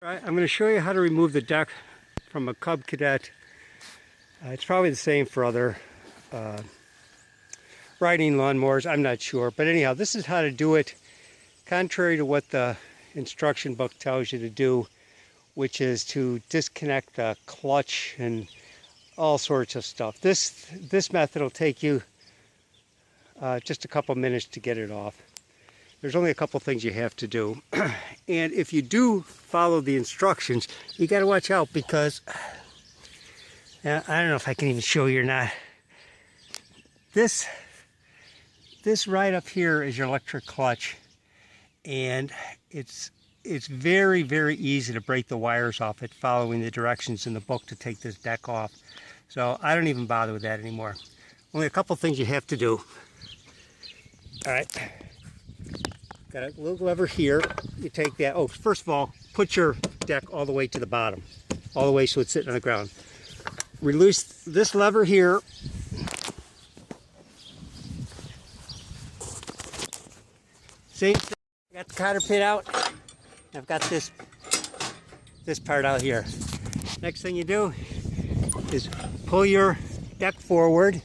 All right, I'm going to show you how to remove the deck from a Cub Cadet. It's probably the same for other riding lawnmowers, I'm not sure. But anyhow, this is how to do it contrary to what the instruction book tells you to do, which is to disconnect the clutch and all sorts of stuff. This method will take you just a couple minutes to get it off. There's only a couple things you have to do. And if you do follow the instructions, you got to watch out because, I don't know if I can even show you or not. This right up here is your electric clutch. And it's very, very easy to break the wires off it following the directions in the book to take this deck off. So I don't even bother with that anymore. Only a couple things you have to do. All right. Got a little lever here. You take that. Oh, first of all, put your deck all the way to the bottom, all the way so it's sitting on the ground. Release this lever here. See, I got the cotter pin out. I've got this part out here. Next thing you do is pull your deck forward.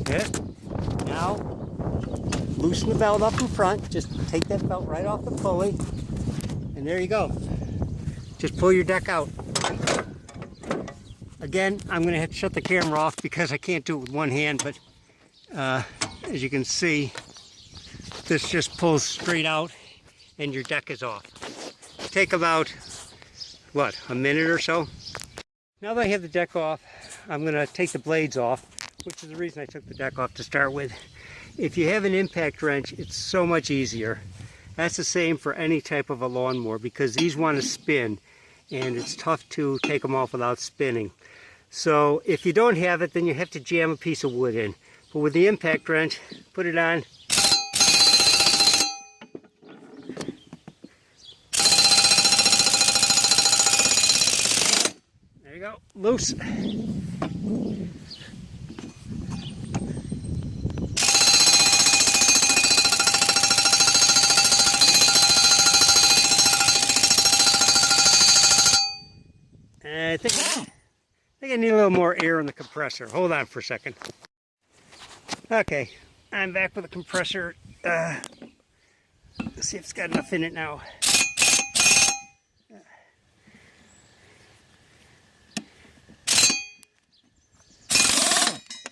Okay. Now, loosen the belt up in front. Just take that belt right off the pulley. And there you go. Just pull your deck out. Again, I'm going to have to shut the camera off because I can't do it with one hand. But as you can see, this just pulls straight out and your deck is off. Take about, what, a minute or so? Now that I have the deck off, I'm going to take the blades off, which is the reason I took the deck off to start with. If you have an impact wrench, it's so much easier. That's the same for any type of a lawnmower because these want to spin and it's tough to take them off without spinning. So if you don't have it, then you have to jam a piece of wood in. But with the impact wrench, put it on. There you go, loose. I think I need a little more air in the compressor. Hold on for a second. Okay, I'm back with the compressor. Let's see if it's got enough in it now.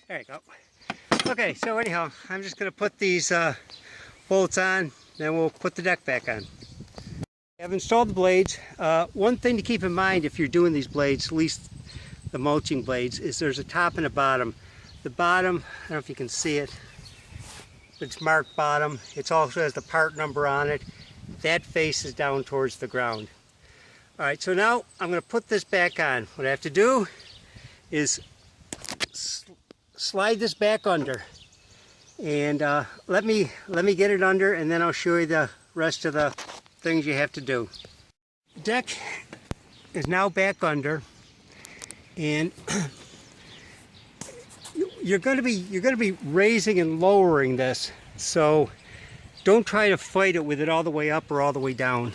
There you go. Okay, so anyhow, I'm just going to put these bolts on, then we'll put the deck back on. I've installed the blades. One thing to keep in mind if you're doing these blades, at least the mulching blades, is there's a top and a bottom. The bottom, I don't know if you can see it, it's marked bottom. It also has the part number on it. That faces down towards the ground. All right, so now I'm going to put this back on. What I have to do is slide this back under. And let me get it under, and then I'll show you the rest of the things you have to do. The deck is now back under, and you're going to be raising and lowering this, so don't try to fight it with it all the way up or all the way down.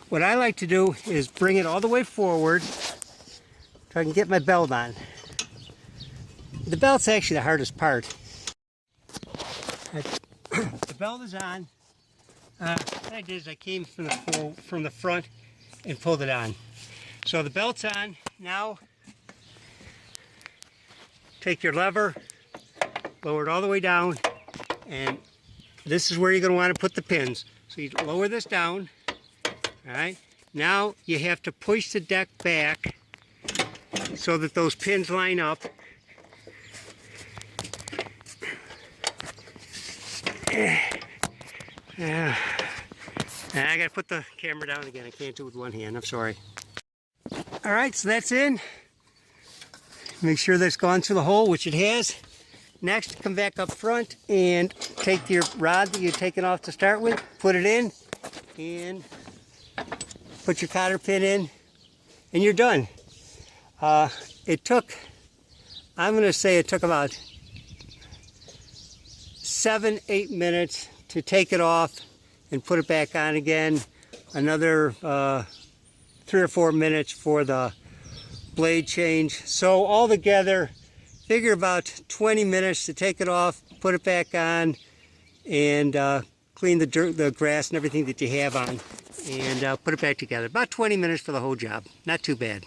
What I like to do is bring it all the way forward so I can get my belt on. The belt's actually the hardest part. The belt is on. What I did is I came from the front and pulled it on. So the belt's on. Now take your lever, lower it all the way down, and this is where you're going to want to put the pins. So you lower this down. All right. Now you have to push the deck back so that those pins line up. I gotta put the camera down again. I can't do it with one hand. I'm sorry. All right, so that's in. Make sure that's gone through the hole, which it has. Next, come back up front and take your rod that you're taking off to start with, put it in, and put your cotter pin in, and you're done. It took, I'm gonna say it took about 7-8 minutes to take it off and put it back on again. Another 3 or 4 minutes for the blade change. So altogether, figure about 20 minutes to take it off, put it back on, and clean the dirt, the grass and everything that you have on, and put it back together. About 20 minutes for the whole job. Not too bad.